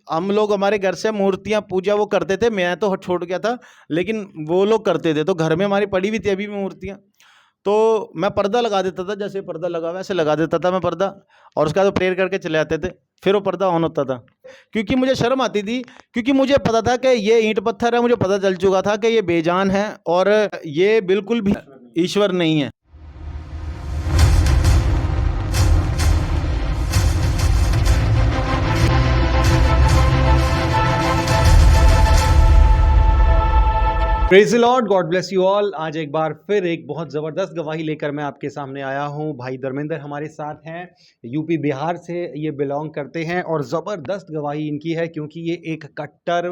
हम लोग हमारे घर से मूर्तियाँ पूजा वो करते थे, मैं तो छोड़ गया था, लेकिन वो लोग करते थे, तो घर में हमारी पड़ी हुई थी अभी भी मूर्तियाँ। तो मैं पर्दा लगा देता था, जैसे पर्दा लगा वैसे लगा देता था मैं पर्दा, और उसके बाद प्रेयर करके चले आते थे, फिर वो पर्दा ऑन होता था, क्योंकि मुझे शर्म आती थी, क्योंकि मुझे पता था कि ये ईंट पत्थर है, मुझे पता चल चुका था कि ये बेजान है और ये बिल्कुल भी ईश्वर नहीं है। Praise the Lord, God bless you all. आज एक बार फिर एक बहुत ज़बरदस्त गवाही लेकर मैं आपके सामने आया हूँ। भाई धर्मेंद्र हमारे साथ हैं, यूपी बिहार से ये बिलोंग करते हैं और ज़बरदस्त गवाही इनकी है, क्योंकि ये एक कट्टर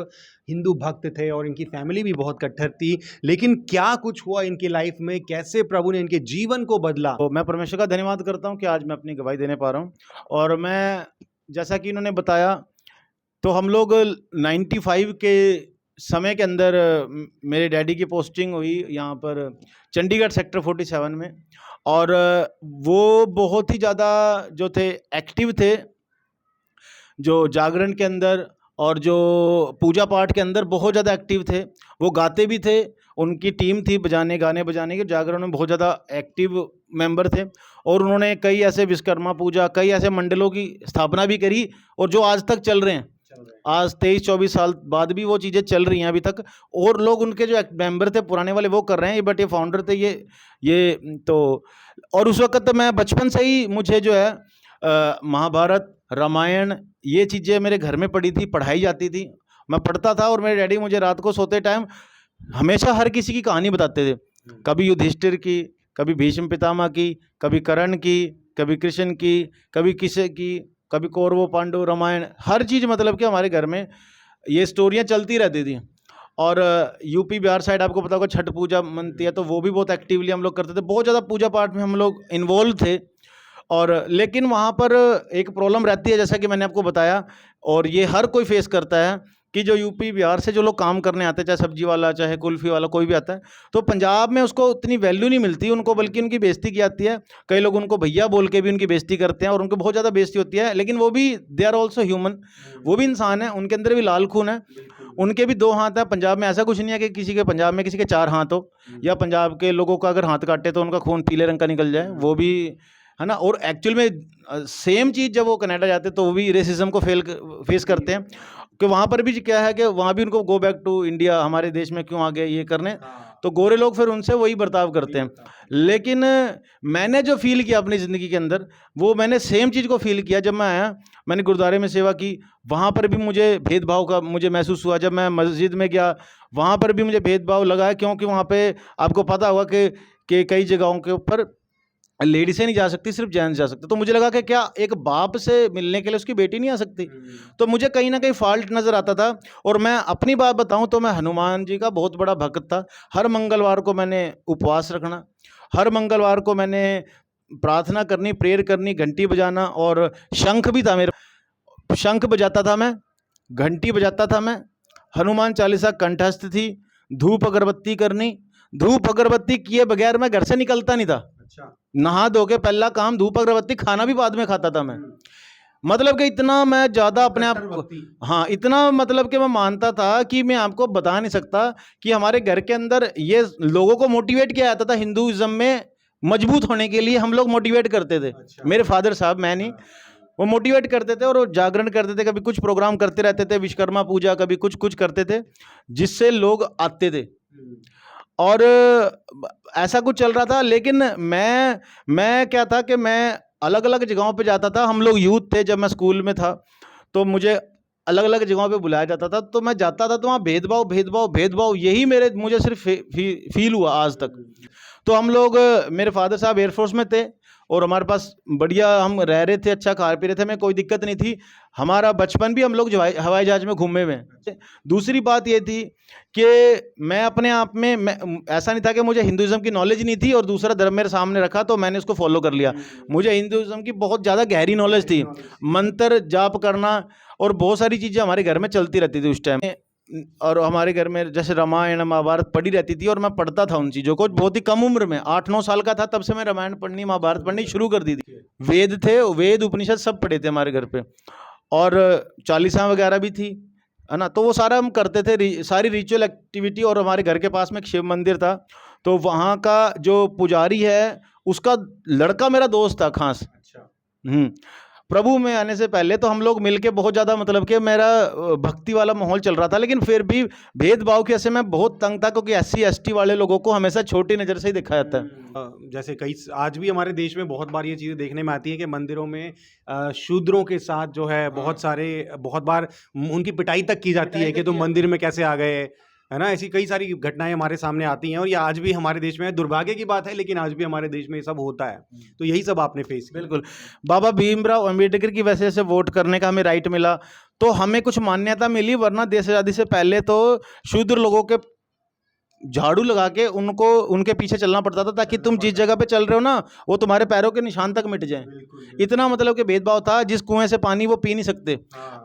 हिंदू भक्त थे और इनकी फैमिली भी बहुत कट्टर थी। लेकिन क्या कुछ हुआ इनकी लाइफ में, कैसे प्रभु ने इनके जीवन को बदला। तो मैं परमेश्वर का धन्यवाद करता हूँ कि आज मैं अपनी गवाही देने पा रहा हूँ। और मैं, जैसा कि इन्होंने बताया, तो हम लोग 95 के समय के अंदर मेरे डैडी की पोस्टिंग हुई यहाँ पर चंडीगढ़ सेक्टर 47 में, और वो बहुत ही ज़्यादा जो थे एक्टिव थे, जो जागरण के अंदर और जो पूजा पाठ के अंदर बहुत ज़्यादा एक्टिव थे। वो गाते भी थे, उनकी टीम थी गाने बजाने की, जागरण में बहुत ज़्यादा एक्टिव मेंबर थे। और उन्होंने कई ऐसे विश्वकर्मा पूजा, कई ऐसे मंडलों की स्थापना भी करी, और जो आज तक चल रहे हैं। आज 23-24 साल बाद भी वो चीज़ें चल रही हैं अभी तक, और लोग उनके जो मेंबर थे पुराने वाले वो कर रहे हैं, बट ये फाउंडर थे ये तो। और उस वक्त तो मैं बचपन से ही, मुझे जो है महाभारत, रामायण, ये चीज़ें मेरे घर में पढ़ी थी, पढ़ाई जाती थी, मैं पढ़ता था। और मेरे डैडी मुझे रात को सोते टाइम हमेशा हर किसी की कहानी बताते थे, कभी युधिष्ठिर की, कभी भीष्म पितामह की, कभी कर्ण की, कभी कृष्ण की, कभी किसे की, कभी कौरवों पांडव, रामायण, हर चीज़, मतलब कि हमारे घर में ये स्टोरियाँ चलती रहती थी। और यूपी बिहार साइड आपको पता होगा छठ पूजा मनती है, तो वो भी बहुत एक्टिवली हम लोग करते थे, बहुत ज़्यादा पूजा पाठ में हम लोग इन्वॉल्व थे। और लेकिन वहाँ पर एक प्रॉब्लम रहती है, जैसा कि मैंने आपको बताया, और ये हर कोई फेस करता है, कि जो यूपी बिहार से जो लोग काम करने आते हैं, चाहे सब्जी वाला, चाहे कुल्फ़ी वाला, कोई भी आता है, तो पंजाब में उसको उतनी वैल्यू नहीं मिलती उनको, बल्कि उनकी बेइज्जती की जाती है। कई लोग उनको भैया बोल के भी उनकी बेइज्जती करते हैं, और उनको बहुत ज़्यादा बेइज्जती होती है। लेकिन वो भी, दे आर ऑल्सो ह्यूमन, वो भी इंसान है, उनके अंदर भी लाल खून है, उनके भी 2 हाथ हैं। पंजाब में ऐसा कुछ नहीं है कि किसी के, पंजाब में किसी के 4 हाथ हो, या पंजाब के लोगों का अगर हाथ काटे तो उनका खून पीले रंग का निकल जाए, वो भी है ना। और एक्चुअल में सेम चीज़ जब वो कनाडा जाते हैं तो वो भी रेसिज्म को फेस करते हैं, कि वहाँ पर भी क्या है कि वहाँ भी उनको गो बैक टू इंडिया, हमारे देश में क्यों आ गए ये करने, तो गोरे लोग फिर उनसे वही बर्ताव करते हैं। लेकिन मैंने जो फील किया अपनी ज़िंदगी के अंदर, वो मैंने सेम चीज़ को फील किया जब मैं आया। मैंने गुरुद्वारे में सेवा की, वहाँ पर भी मुझे भेदभाव का मुझे महसूस हुआ। जब मैं मस्जिद में गया, वहाँ पर भी मुझे भेदभाव लगा है, क्योंकि वहाँ पे आपको पता होगा कि कई जगहों के ऊपर लेडीसें नहीं जा सकती, सिर्फ जेंट्स जा सकते। तो मुझे लगा कि क्या एक बाप से मिलने के लिए उसकी बेटी नहीं आ सकती, तो मुझे कहीं ना कहीं फॉल्ट नज़र आता था। और मैं अपनी बात बताऊं तो मैं हनुमान जी का बहुत बड़ा भक्त था। हर मंगलवार को मैंने उपवास रखना, हर मंगलवार को मैंने प्रार्थना करनी, प्रेयर करनी, घंटी बजाना, और शंख भी था मेरे, शंख बजाता था मैं, घंटी बजाता था मैं, हनुमान चालीसा कंठस्थ थी, धूप अगरबत्ती करनी, धूप अगरबत्ती किए बगैर मैं घर से निकलता नहीं था। अच्छा। नहा धो के पहला काम धूप अगरबत्ती, खाना भी बाद में खाता था मैं। मतलब कि इतना मैं ज़्यादा अपने आप को, हाँ, इतना मतलब कि मैं मानता था कि मैं आपको बता नहीं सकता कि हमारे घर के अंदर ये लोगों को मोटिवेट किया जाता था हिंदुइज्म में मजबूत होने के लिए, हम लोग मोटिवेट करते थे। अच्छा। मेरे फादर साहब, मैं नहीं, वो मोटिवेट करते थे, और वो जागरण करते थे, कभी कुछ प्रोग्राम करते रहते थे, विश्वकर्मा पूजा, कभी कुछ कुछ करते थे, जिससे लोग आते थे। और ऐसा कुछ चल रहा था। लेकिन मैं क्या था कि मैं अलग अलग जगहों पे जाता था। हम लोग यूथ थे जब मैं स्कूल में था, तो मुझे अलग अलग जगहों पे बुलाया जाता था, तो मैं जाता था, तो वहाँ भेदभाव भेदभाव भेदभाव, यही मुझे सिर्फ फील हुआ आज तक। तो हम लोग, मेरे फादर साहब एयरफोर्स में थे, और हमारे पास बढ़िया, हम रह रहे थे, अच्छा खा पी रहे थे, हमें कोई दिक्कत नहीं थी। हमारा बचपन भी हम लोग हवाई जहाज में घूमे हुए हैं। दूसरी बात ये थी कि मैं अपने आप में, ऐसा नहीं था कि मुझे हिंदुइज्म की नॉलेज नहीं थी और दूसरा धर्म मेरे सामने रखा तो मैंने उसको फॉलो कर लिया। मुझे हिंदुइज्म की बहुत ज़्यादा गहरी नॉलेज थी, मंत्र जाप करना, और बहुत सारी चीज़ें हमारे घर में चलती रहती थी उस टाइम। और हमारे घर में जैसे रामायण महाभारत पढ़ी रहती थी, और मैं पढ़ता था उन चीज़ों को बहुत ही कम उम्र में, 8-9 साल का था तब से मैं रामायण पढ़नी, महाभारत पढ़नी शुरू कर दी थी। वेद थे, वेद उपनिषद सब पढ़े थे हमारे घर पे। और चालीसा वगैरह भी थी, है ना। तो वो सारा हम करते थे, सारी रिचुअल एक्टिविटी। और हमारे घर के पास में एक शिव मंदिर था, तो वहाँ का जो पुजारी है उसका लड़का मेरा दोस्त था खास। अच्छा। प्रभु में आने से पहले तो हम लोग मिलके बहुत ज़्यादा, मतलब कि मेरा भक्ति वाला माहौल चल रहा था, लेकिन फिर भी भेदभाव की वजह से मैं बहुत तंग था, क्योंकि SC ST वाले लोगों को हमेशा छोटी नज़र से ही देखा जाता है। जैसे कई आज भी हमारे देश में बहुत बार ये चीज़ें देखने में आती हैं कि मंदिरों में शूद्रों के साथ जो है बहुत बार उनकी पिटाई तक की जाती है कि तुम मंदिर में कैसे आ गए, है ना। ऐसी कई सारी घटनाएं हमारे सामने आती हैं और ये आज भी हमारे देश में, दुर्भाग्य की बात है, लेकिन आज भी हमारे देश में ये सब होता है। तो यही सब आपने फेस किया। बिल्कुल। बाबा भीमराव अंबेडकर की वजह से वोट करने का हमें राइट मिला, तो हमें कुछ मान्यता मिली, वरना देश आज़ादी से पहले तो शूद्र लोगों के झाड़ू लगा के उनको उनके पीछे चलना पड़ता था, ताकि तुम जिस जगह पे चल रहे हो ना वो तुम्हारे पैरों के निशान तक मिट जाए। इतना मतलब कि भेदभाव था, जिस कुएं से पानी वो पी नहीं सकते,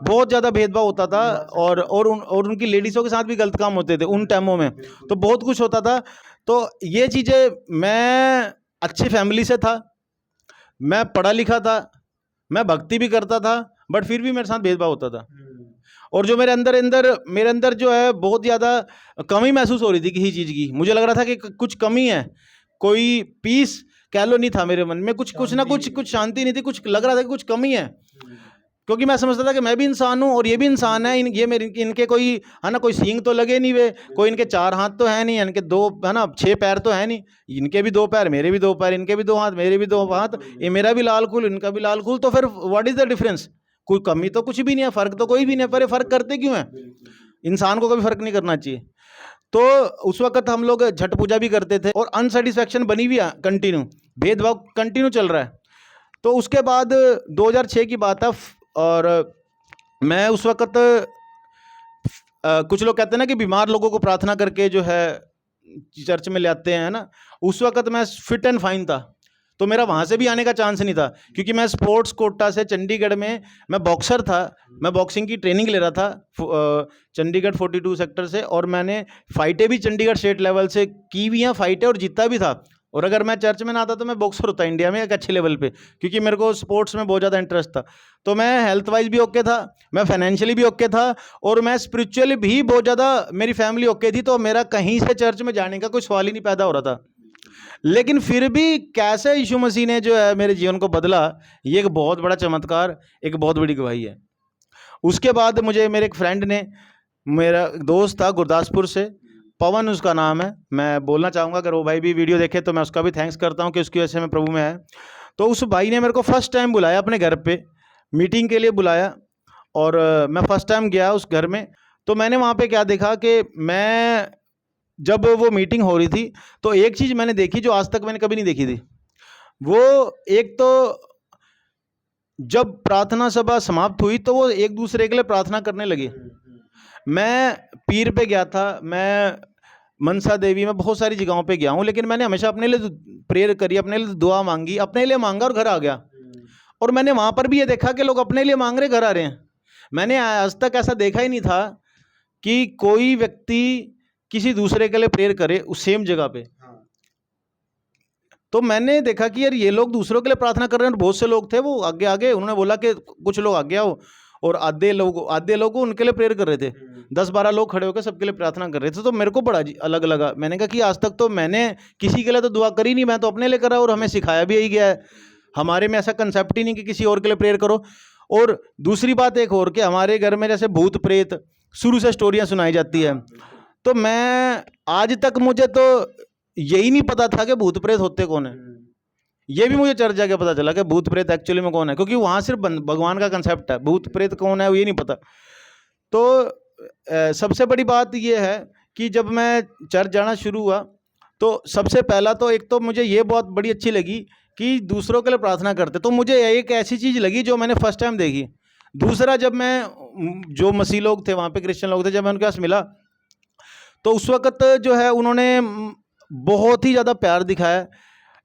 बहुत ज़्यादा भेदभाव होता था। और उनकी लेडीज़ों के साथ भी गलत काम होते थे उन टाइमों में, तो बहुत कुछ होता था। तो ये चीज़ें, मैं अच्छी फैमिली से था, मैं पढ़ा लिखा था, मैं भक्ति भी करता था, बट फिर भी मेरे साथ भेदभाव होता था। और जो मेरे अंदर जो है बहुत ज़्यादा कमी महसूस हो रही थी किसी चीज़ की। मुझे लग रहा था कि कुछ कमी है, कोई पीस कह लो नहीं था मेरे मन में, कुछ ना कुछ शांति नहीं थी, कुछ लग रहा था कि कुछ कमी है। क्योंकि मैं समझता था कि मैं भी इंसान हूँ और ये भी इंसान है, ये मेरे इनके कोई, है ना, कोई सींग तो लगे नहीं, वे कोई इनके 4 हाथ तो है नहीं, इनके 2, है ना, 6 पैर तो है नहीं, इनके भी 2 पैर, मेरे भी 2 पैर, इनके भी 2 हाथ, मेरे भी 2 हाथ, ये मेरा भी लाल खूल, इनका भी लाल खूल, तो फिर व्हाट इज़ द डिफरेंस? कोई कमी तो कुछ भी नहीं है, फ़र्क तो कोई भी नहीं है, पर ये फ़र्क करते क्यों हैं? इंसान को कभी फ़र्क नहीं करना चाहिए। तो उस वक़्त हम लोग छठ पूजा भी करते थे और अनसैटिस्फैक्शन बनी हुई है कंटिन्यू, भेदभाव कंटिन्यू चल रहा है। तो उसके बाद 2006 की बात है, और मैं उस वक़्त कुछ लोग कहते हैं ना कि बीमार लोगों को प्रार्थना करके जो है चर्च में ले आते हैं, ना। उस वक़्त मैं फिट एंड फाइन था, तो मेरा वहाँ से भी आने का चांस नहीं था, क्योंकि मैं स्पोर्ट्स कोटा से चंडीगढ़ में, मैं बॉक्सर था, मैं बॉक्सिंग की ट्रेनिंग ले रहा था चंडीगढ़ 42 सेक्टर से, और मैंने फाइटें भी चंडीगढ़ स्टेट लेवल से की हुई हैं, फाइटें, और जीता भी था। और अगर मैं चर्च में ना आता तो मैं बॉक्सर होता इंडिया में एक अच्छे लेवल पे, क्योंकि मेरे को स्पोर्ट्स में बहुत ज़्यादा इंटरेस्ट था। तो मैं हेल्थ वाइज भी ओके था, मैं फाइनेंशियली भी ओके था, और मैं स्पिरिचुअली भी बहुत ज़्यादा, मेरी फैमिली ओके थी, तो मेरा कहीं से चर्च में जाने का कोई सवाल ही नहीं पैदा हो रहा था। लेकिन फिर भी कैसे यीशु मसीह ने जो है मेरे जीवन को बदला, ये एक बहुत बड़ा चमत्कार, एक बहुत बड़ी गवाही है। उसके बाद मुझे मेरे एक फ्रेंड ने, मेरा दोस्त था गुरदासपुर से, पवन उसका नाम है, मैं बोलना चाहूँगा, अगर वो भाई भी वीडियो देखे तो मैं उसका भी थैंक्स करता हूँ कि उसकी वजह से मैं प्रभु में है। तो उस भाई ने मेरे को फर्स्ट टाइम बुलाया अपने घर पे, मीटिंग के लिए बुलाया, और मैं फर्स्ट टाइम गया उस घर में। तो मैंने वहाँ पे क्या देखा कि मैं, जब वो मीटिंग हो रही थी, तो एक चीज़ मैंने देखी जो आज तक मैंने कभी नहीं देखी थी। वो एक तो जब प्रार्थना सभा समाप्त हुई तो वो एक दूसरे के लिए प्रार्थना करने लगे। मैं पीर पे गया था, मैं मनसा देवी में बहुत सारी जगहों पे गया हूँ, लेकिन मैंने हमेशा अपने लिए प्रेयर करी, अपने लिए दुआ मांगी, अपने लिए मांगा और घर आ गया। और मैंने वहाँ पर भी ये देखा कि लोग अपने लिए मांग रहे, घर आ रहे हैं। मैंने आज तक ऐसा देखा ही नहीं था कि कोई व्यक्ति किसी दूसरे के लिए प्रेयर करे उस सेम जगह पे। तो मैंने देखा कि यार ये लोग दूसरों के लिए प्रार्थना कर रहे हैं, और बहुत से लोग थे वो आगे आगे, उन्होंने बोला कि कुछ लोग आगे आओ, और आधे लोग उनके लिए प्रेयर कर रहे थे। 10-12 लोग खड़े होकर सबके लिए प्रार्थना कर रहे थे। तो मेरे को बड़ा अलग लगा। मैंने कहा कि आज तक तो मैंने किसी के लिए तो दुआ करी नहीं, मैं तो अपने लिए करा, और हमें सिखाया भी यही गया है। हमारे में ऐसा कंसेप्ट ही नहीं कि किसी और के लिए प्रेयर करो। और दूसरी बात एक और, कि हमारे घर में जैसे भूत प्रेत शुरू से स्टोरियाँ सुनाई जाती है, तो मैं आज तक, मुझे तो यही नहीं पता था कि भूत प्रेत होते कौन है। ये भी मुझे चर्च जाके पता चला कि भूत प्रेत एक्चुअली में कौन है, क्योंकि वहाँ सिर्फ भगवान का कंसेप्ट है, भूत प्रेत कौन है वो ये नहीं पता। तो सबसे बड़ी बात ये है कि जब मैं चर्च जाना शुरू हुआ, तो सबसे पहला तो एक तो मुझे ये बहुत बड़ी अच्छी लगी कि दूसरों के लिए प्रार्थना करते। तो मुझे एक ऐसी चीज़ लगी जो मैंने फर्स्ट टाइम देखी। दूसरा, जब मैं, जो मसीह लोग थे वहाँ पे, क्रिश्चियन लोग थे, जब मैं उनके पास मिला, तो उस वक़्त जो है उन्होंने बहुत ही ज़्यादा प्यार दिखाया।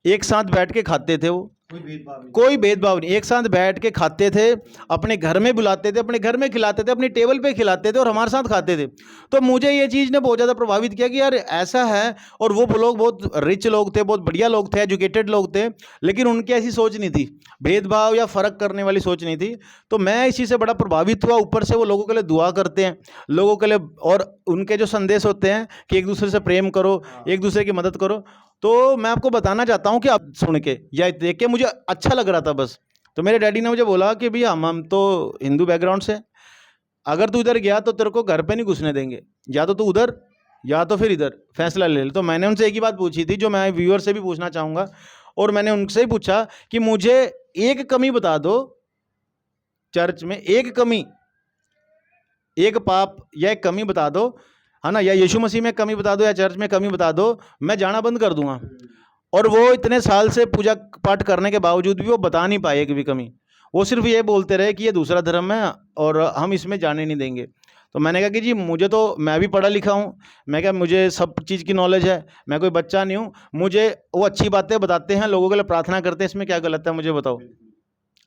एक साथ बैठ के खाते थे वो, कोई भेदभाव नहीं, एक साथ बैठ के खाते थे, अपने घर में बुलाते थे, अपने घर में खिलाते थे, अपनी टेबल पे खिलाते थे और हमारे साथ खाते थे। तो मुझे ये चीज़ ने बहुत ज़्यादा प्रभावित किया कि यार ऐसा है। और वो लोग बहुत रिच लोग थे, बहुत बढ़िया लोग थे, एजुकेटेड लोग थे, लेकिन उनकी ऐसी सोच नहीं थी, भेदभाव या फ़र्क करने वाली सोच नहीं थी। तो मैं इस चीज़ से बड़ा प्रभावित हुआ। ऊपर से वो लोगों के लिए दुआ करते हैं, लोगों के लिए, और उनके जो संदेश होते हैं कि एक दूसरे से प्रेम करो, एक दूसरे की मदद करो। तो मैं आपको बताना चाहता हूँ कि आप सुन के या देख के मुझे अच्छा लग रहा था बस। तो मेरे डैडी ने मुझे बोला कि भैया हम तो हिंदू बैकग्राउंड से, अगर तू इधर गया तो तेरे को घर पे नहीं घुसने देंगे, या तो तू उधर या तो फिर इधर फैसला ले ले। तो मैंने उनसे एक ही बात पूछी थी जो मैं व्यूअर से भी पूछना चाहूँगा, और मैंने उनसे ही पूछा कि मुझे एक कमी बता दो चर्च में, एक कमी, एक पाप या एक कमी बता दो, है ना, या यीशु मसीह में कमी बता दो या चर्च में कमी बता दो, मैं जाना बंद कर दूंगा। और वो इतने साल से पूजा पाठ करने के बावजूद भी वो बता नहीं पाए कि भी कमी। वो सिर्फ ये बोलते रहे कि ये दूसरा धर्म है और हम इसमें जाने नहीं देंगे। तो मैंने कहा कि जी मुझे तो, मैं भी पढ़ा लिखा हूँ, मैं क्या, मुझे सब चीज़ की नॉलेज है, मैं कोई बच्चा नहीं हूँ। मुझे वो अच्छी बातें बताते हैं, लोगों के लिए प्रार्थना करते हैं, इसमें क्या गलत है मुझे बताओ।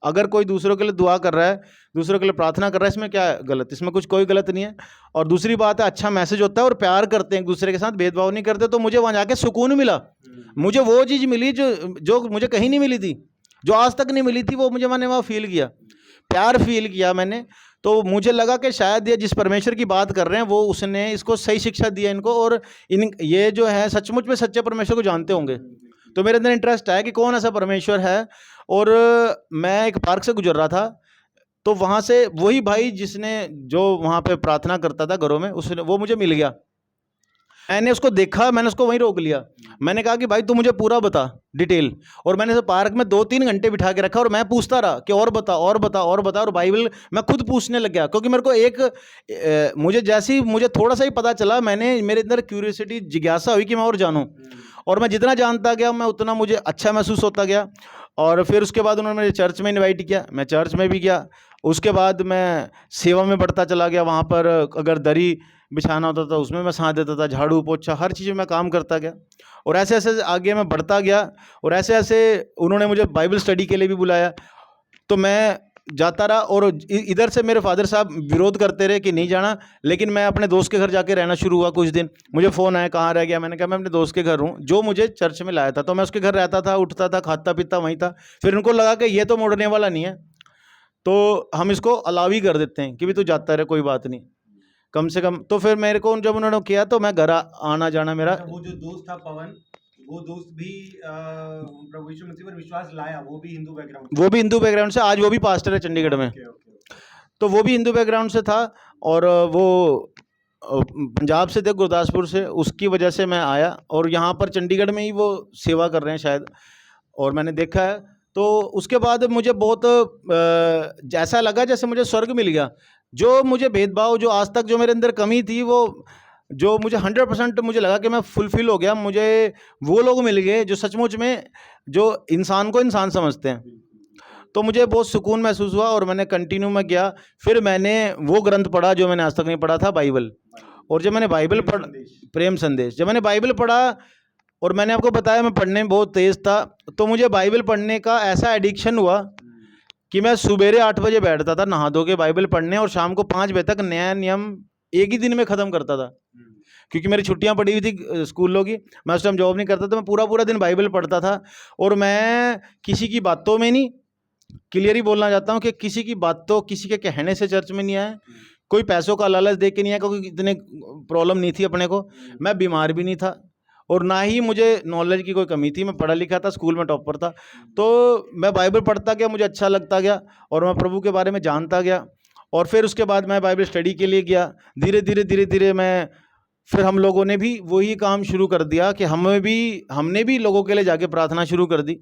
अगर कोई दूसरों के लिए दुआ कर रहा है, दूसरों के लिए प्रार्थना कर रहा है, इसमें क्या गलत, इसमें कुछ कोई गलत नहीं है। और दूसरी बात है, अच्छा मैसेज होता है और प्यार करते हैं एक दूसरे के साथ, भेदभाव नहीं करते। तो मुझे वहाँ जाके सुकून मिला, मुझे वो चीज़ मिली जो मुझे कहीं नहीं मिली थी, जो आज तक नहीं मिली थी, वो मुझे, मैंने वहाँ फील किया, प्यार फील किया मैंने। तो मुझे लगा कि शायद ये जिस परमेश्वर की बात कर रहे हैं वो, उसने इसको सही शिक्षा दिया इनको, और ये जो है सचमुच में सच्चे परमेश्वर को जानते होंगे। तो मेरे अंदर इंटरेस्ट है कि कौन ऐसा परमेश्वर है। और मैं एक पार्क से गुजर रहा था, तो वहाँ से वही भाई जिसने, जो वहाँ पे प्रार्थना करता था घरों में, उसने, वो मुझे मिल गया। मैंने उसको देखा, मैंने उसको वहीं रोक लिया। मैंने कहा कि भाई तू मुझे पूरा बता डिटेल। और मैंने पार्क में 2-3 घंटे बिठा के रखा और मैं पूछता रहा कि और बता और बता और बता। और बाइबल मैं खुद पूछने लग गया, क्योंकि मेरे को मुझे जैसे ही मुझे थोड़ा सा ही पता चला, मेरे अंदर क्यूरियोसिटी, जिज्ञासा हुई कि मैं और जानूँ। और मैं जितना जानता गया, मैं उतना मुझे अच्छा महसूस होता गया। और फिर उसके बाद उन्होंने मुझे चर्च में इनवाइट किया, मैं चर्च में भी गया। उसके बाद मैं सेवा में बढ़ता चला गया। वहाँ पर अगर दरी बिछाना होता था उसमें मैं साथ देता था, झाड़ू पोछा हर चीज़ में मैं काम करता गया। और ऐसे ऐसे आगे मैं बढ़ता गया। और ऐसे ऐसे उन्होंने मुझे बाइबल स्टडी के लिए भी बुलाया, तो मैं जाता रहा। और इधर से मेरे फादर साहब विरोध करते रहे कि नहीं जाना, लेकिन मैं अपने दोस्त के घर जाके रहना शुरू हुआ। कुछ दिन मुझे फ़ोन आया, कहाँ रह गया? मैंने कहा मैं अपने दोस्त के घर हूँ, जो मुझे चर्च में लाया था। तो मैं उसके घर रहता था, उठता था, खाता पीता वहीं था। फिर उनको लगा कि ये तो मुड़ने वाला नहीं है, तो हम इसको अलाव ही कर देते हैं कि भी तू जाता रहे, कोई बात नहीं, कम से कम। तो फिर मेरे को जब उन्होंने किया, तो मैं घर आना जाना मेरा। वो जो दोस्त था पवन, वो दोस्त भी प्रभु यीशु मसीह पर विश्वास लाया, वो भी हिंदू बैकग्राउंड, वो भी हिंदू बैकग्राउंड से, आज वो भी पास्टर है चंडीगढ़ में। तो वो भी हिंदू बैकग्राउंड से था, और वो पंजाब से थे, गुरदासपुर से। उसकी वजह से मैं आया, और यहाँ पर चंडीगढ़ में ही वो सेवा कर रहे हैं शायद, और मैंने देखा है। तो उसके बाद मुझे बहुत जैसा लगा जैसे मुझे स्वर्ग मिल गया। जो मुझे भेदभाव, जो आज तक जो मेरे अंदर कमी थी, वो जो मुझे 100% मुझे लगा कि मैं फुलफिल हो गया। मुझे वो लोग मिल गए जो सचमुच में जो इंसान को इंसान समझते हैं। तो मुझे बहुत सुकून महसूस हुआ, और मैंने कंटिन्यू में गया। फिर मैंने वो ग्रंथ पढ़ा जो मैंने आज तक नहीं पढ़ा था, बाइबल। और जब मैंने बाइबल पढ़ प्रेम संदेश, जब मैंने बाइबल पढ़ा, और मैंने आपको बताया मैं पढ़ने में बहुत तेज़ था, तो मुझे बाइबल पढ़ने का ऐसा एडिक्शन हुआ कि मैं सुबेरे 8 बजे बैठता था नहा धो के बाइबल पढ़ने, और शाम को 5 बजे तक नया नियम एक ही दिन में ख़त्म करता था। क्योंकि मेरी छुट्टियां पड़ी हुई थी स्कूलों की, मैं उस टाइम जॉब नहीं करता था, मैं पूरा पूरा दिन बाइबल पढ़ता था। और मैं किसी की बातों में नहीं, क्लियर ही बोलना चाहता हूँ कि किसी की बातों, किसी के कहने से चर्च में नहीं आया, कोई पैसों का लालच दे के नहीं आया, क्योंकि इतने प्रॉब्लम नहीं थी अपने को। मैं बीमार भी नहीं था, और ना ही मुझे नॉलेज की कोई कमी थी। मैं पढ़ा लिखा था, स्कूल में टॉपर था। तो मैं बाइबल पढ़ता गया, मुझे अच्छा लगता गया, और मैं प्रभु के बारे में जानता गया। और फिर उसके बाद मैं बाइबल स्टडी के लिए गया। धीरे धीरे मैं, फिर हम लोगों ने भी वही काम शुरू कर दिया कि हमने भी लोगों के लिए जाके प्रार्थना शुरू कर दी,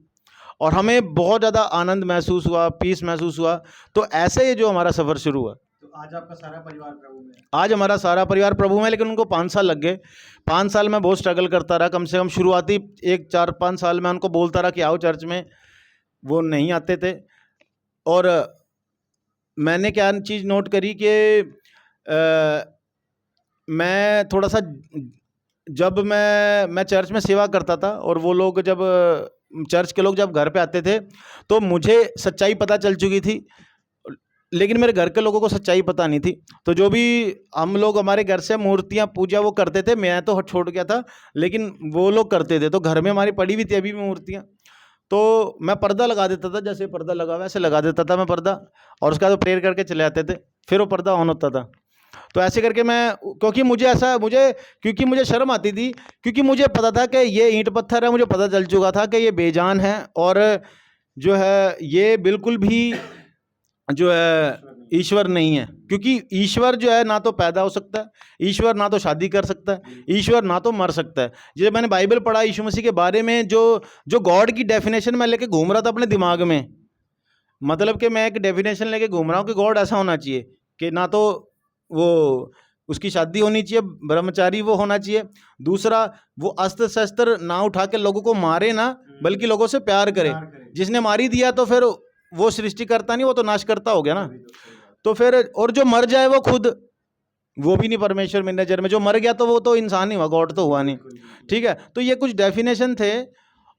और हमें बहुत ज़्यादा आनंद महसूस हुआ, पीस महसूस हुआ। तो ऐसे ही जो हमारा सफ़र शुरू हुआ। तो आज आपका सारा परिवार प्रभु में है? आज हमारा सारा परिवार प्रभु में, लेकिन उनको 5 साल लग गए। 5 साल में बहुत स्ट्रगल करता रहा। कम से कम शुरुआती 4-5 साल में उनको बोलता रहा कि आओ चर्च में, वो नहीं आते थे। और मैंने क्या चीज़ नोट करी कि मैं थोड़ा सा, जब मैं चर्च में सेवा करता था, और वो लोग जब चर्च के लोग जब घर पे आते थे तो मुझे सच्चाई पता चल चुकी थी, लेकिन मेरे घर के लोगों को सच्चाई पता नहीं थी। तो जो भी हम लोग हमारे घर से मूर्तियाँ पूजा वो करते थे, मैं तो छोड़ गया था, लेकिन वो लोग करते थे। तो घर में हमारी पड़ी हुई थी अभी भी मूर्तियाँ। तो मैं पर्दा लगा देता था, जैसे पर्दा लगा हुआ ऐसे लगा देता था मैं पर्दा, और उसके बाद प्रेयर करके चले आते थे, फिर वो पर्दा ऑन होता था। तो ऐसे करके मैं, क्योंकि मुझे शर्म आती थी, क्योंकि मुझे पता था कि ये ईंट पत्थर है, मुझे पता चल चुका था कि ये बेजान है, और जो है ये बिल्कुल भी जो है ईश्वर नहीं है। क्योंकि ईश्वर जो है ना तो पैदा हो सकता है, ईश्वर ना तो शादी कर सकता है, ईश्वर ना तो मर सकता है। जब मैंने बाइबल पढ़ा यीशु मसीह के बारे में, जो गॉड की डेफिनेशन मैं लेके घूम रहा था अपने दिमाग में, मतलब कि मैं एक डेफिनेशन लेके घूम रहा हूँ कि गॉड ऐसा होना चाहिए कि ना तो वो उसकी शादी होनी चाहिए, ब्रह्मचारी वो होना चाहिए, दूसरा वो अस्त्र शस्त्र ना उठा के लोगों को मारे ना, बल्कि लोगों से प्यार करे। जिसने मारी दिया तो फिर वो सृष्टि करता नहीं, वो तो नाश करता हो गया ना। तो फिर और जो मर जाए वो खुद, वो भी नहीं परमेश्वर में नजर में। जो मर गया तो वो तो इंसान ही हुआ, गॉड तो हुआ नहीं। ठीक है, तो ये कुछ डेफिनेशन थे।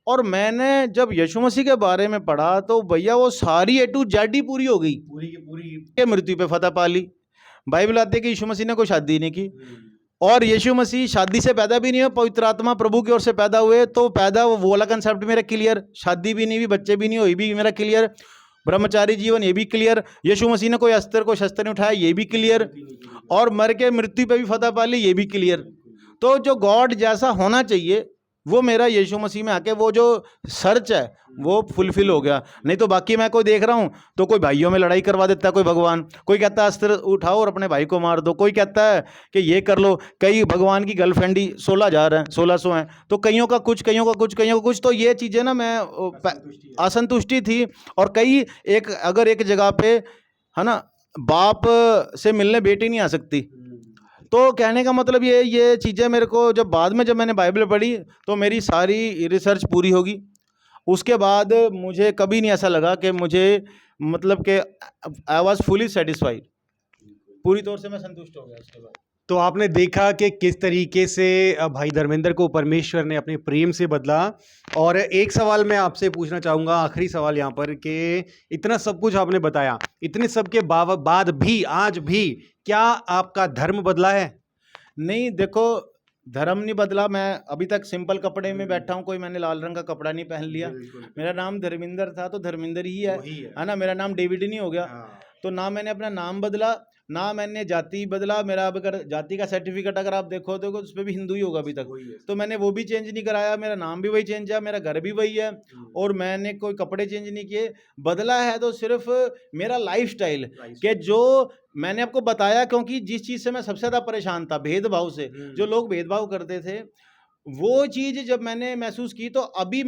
और मैंने जब यीशु मसीह के बारे में पढ़ा तो भैया वो सारी A to Z ही पूरी हो गई, पूरी की पूरी मृत्यु पे फतह पा ली। बाइबल आती है कि यीशु मसीह ने कोई शादी नहीं की, और यीशु मसीह शादी से पैदा भी नहीं हुए, पवित्र आत्मा प्रभु की ओर से पैदा हुए। तो पैदा वो वाला कंसेप्ट मेरा क्लियर, शादी भी नहीं हुई, बच्चे भी नहीं हुए, भी मेरा क्लियर, ब्रह्मचारी जीवन ये भी क्लियर, यीशु मसीह ने कोई अस्त्र को शस्त्र नहीं उठाया ये भी क्लियर, और मर के मृत्यु पे भी फतह पा ली ये भी क्लियर। तो जो गॉड जैसा होना चाहिए वो मेरा यीशु मसीह में आके वो जो सर्च है वो फुलफिल हो गया। नहीं तो बाकी मैं कोई देख रहा हूँ तो कोई भाइयों में लड़ाई करवा देता है, कोई भगवान, कोई कहता है अस्त्र उठाओ और अपने भाई को मार दो, कोई कहता है कि ये कर लो। कई भगवान की गर्लफ्रेंड ही 16,000 हैं, 1600 हैं, तो कईयों का कुछ, कईयों का कुछ, कईयों का कुछ। तो ये चीज़ें ना मैं असंतुष्टि थी। और कई अगर एक जगह पे है ना, बाप से मिलने बेटी नहीं आ सकती। तो कहने का मतलब ये चीज़ें मेरे को जब बाद में जब मैंने बाइबल पढ़ी तो मेरी सारी रिसर्च पूरी होगी। उसके बाद मुझे कभी नहीं ऐसा लगा कि मुझे मतलब कि आई वॉज फुली सेटिस्फाइड, पूरी तौर से मैं संतुष्ट हो गया उसके बाद। तो आपने देखा कि किस तरीके से भाई धर्मेंद्र को परमेश्वर ने अपने प्रेम से बदला। और एक सवाल मैं आपसे पूछना चाहूँगा, आखिरी सवाल यहाँ पर, कि इतना सब कुछ आपने बताया, इतने सब के बाद भी आज भी क्या आपका धर्म बदला है? नहीं, देखो धर्म नहीं बदला। मैं अभी तक सिंपल कपड़े में बैठा हूँ, कोई मैंने लाल रंग का कपड़ा नहीं पहन लिया। मेरा नाम धर्मेंद्र था तो धर्मेंद्र ही है ना, मेरा नाम डेविड नहीं हो गया। तो ना मैंने अपना नाम बदला, ना मैंने जाति बदला। मेरा अब अगर जाति का सर्टिफिकेट अगर आप देखो तो उस पर भी हिंदू ही होगा अभी तक, तो मैंने वो भी चेंज नहीं कराया। मेरा नाम भी वही चेंज है, मेरा घर भी वही है, और मैंने कोई कपड़े चेंज नहीं किए। बदला है तो सिर्फ मेरा लाइफस्टाइल, कि जो मैंने आपको बताया, क्योंकि जिस चीज़ से मैं सबसे ज़्यादा परेशान था, भेदभाव से, जो लोग भेदभाव करते थे, वो चीज़ जब मैंने महसूस की तो अभी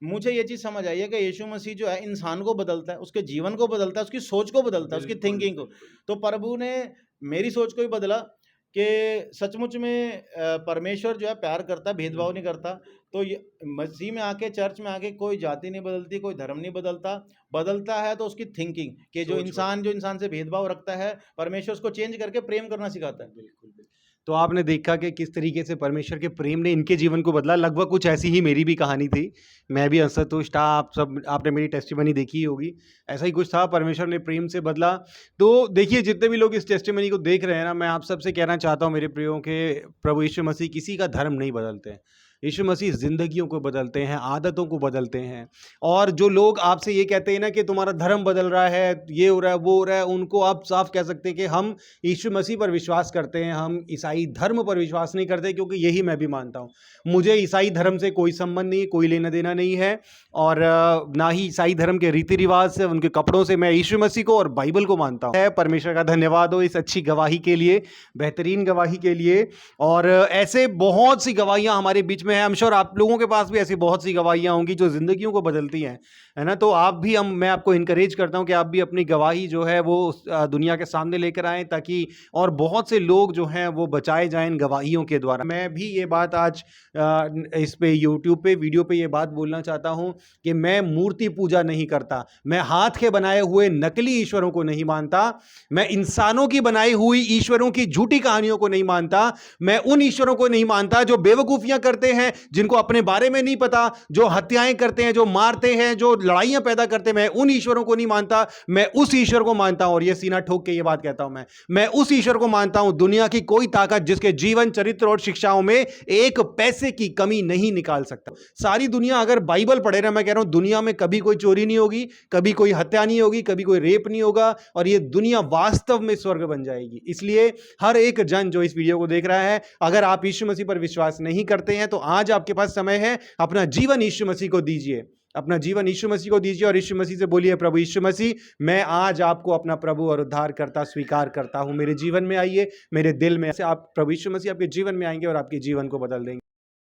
मुझे ये चीज़ समझ आई है कि यीशु मसीह जो है इंसान को बदलता है, उसके जीवन को बदलता है, उसकी सोच को बदलता है, उसकी थिंकिंग को। तो प्रभु ने मेरी सोच को ही बदला कि सचमुच में परमेश्वर जो है प्यार करता है, भेदभाव नहीं करता। तो ये मसीह में आके, चर्च में आके, कोई जाति नहीं बदलती, कोई धर्म नहीं बदलता। बदलता है तो उसकी थिंकिंग, कि जो इंसान से भेदभाव रखता है, परमेश्वर उसको चेंज करके प्रेम करना सिखाता है। बिल्कुल। तो आपने देखा कि किस तरीके से परमेश्वर के प्रेम ने इनके जीवन को बदला। लगभग कुछ ऐसी ही मेरी भी कहानी थी। मैं भी असंतुष्ट था, आपने मेरी टेस्टिमनी देखी ही होगी, ऐसा ही कुछ था, परमेश्वर ने प्रेम से बदला। तो देखिए, जितने भी लोग इस टेस्टिमनी को देख रहे हैं ना, मैं आप सबसे कहना चाहता हूँ मेरे प्रियो के, प्रभु यीशु मसीह किसी का धर्म नहीं बदलते हैं। यीशु मसीह ज़िंदगियों को बदलते हैं, आदतों को बदलते हैं। और जो लोग आपसे ये कहते हैं ना कि तुम्हारा धर्म बदल रहा है, ये हो रहा है, वो हो रहा है, उनको आप साफ कह सकते हैं कि हम यीशु मसीह पर विश्वास करते हैं, हम ईसाई धर्म पर विश्वास नहीं करते। क्योंकि यही मैं भी मानता हूँ, मुझे ईसाई धर्म से कोई संबंध नहीं, कोई लेना देना नहीं है, और ना ही ईसाई धर्म के रीति रिवाज से, उनके कपड़ों से। मैं यीशु मसीह को और बाइबल को मानता हूँ। परमेश्वर का धन्यवाद हो इस अच्छी गवाही के लिए, बेहतरीन गवाही के लिए। और ऐसे बहुत सी गवाहियाँ हमारे बीच में है। I'm sure आप लोगों के पास भी ऐसी बहुत सी गवाहियाँ होंगी जो ज़िंदगियों को बदलती हैं, है ना। तो आप भी, मैं आपको इनकरेज करता हूँ कि आप भी अपनी गवाही जो है वो दुनिया के सामने लेकर आएँ, ताकि और बहुत से लोग जो हैं वो बचाए जाएं इन गवाहियों के द्वारा। मैं भी ये बात आज इस पे यूट्यूब पे वीडियो पे ये बात बोलना चाहता हूँ कि मैं मूर्ति पूजा नहीं करता, मैं हाथ के बनाए हुए नकली ईश्वरों को नहीं मानता, मैं इंसानों की बनाई हुई ईश्वरों की झूठी कहानियों को नहीं मानता, मैं उन ईश्वरों को नहीं मानता जो बेवकूफ़ियाँ करते हैं, जिनको अपने बारे में नहीं पता, जो हत्याएं करते हैं, जो मारते हैं, जो लड़ाइयां पैदा करते हैं, मैं उन ईश्वरों को नहीं मानता, मैं उस ईश्वर को मानता हूं। और ये सीना ठोक के ये बात कहता हूं, मैं उस ईश्वर को मानता हूं, दुनिया की कोई ताकत जिसके जीवन, चरित्र और शिक्षाओं में एक पैसे की कमी नहीं निकाल सकता। सारी दुनिया अगर बाइबल पढ़े ना, मैं कह रहा हूं दुनिया में कभी कोई चोरी नहीं होगी, कभी कोई हत्या नहीं होगी, कभी कोई रेप नहीं होगा, और ये दुनिया वास्तव में स्वर्ग बन जाएगी। इसलिए हर एक जन जो इस वीडियो को देख रहा है, अगर आप यीशु मसीह पर विश्वास नहीं करते हैं तो आज आपके पास समय है, अपना जीवन यीशु मसीह को दीजिए, अपना जीवन यीशु मसीह को दीजिए और यीशु मसीह से बोलिए, प्रभु यीशु मसीह, मैं आज आपको अपना प्रभु और उद्धारकर्ता स्वीकार करता हूं, मेरे जीवन में आइए, मेरे दिल में। आप प्रभु यीशु मसीह आपके जीवन में आएंगे और आपके जीवन को बदल देंगे।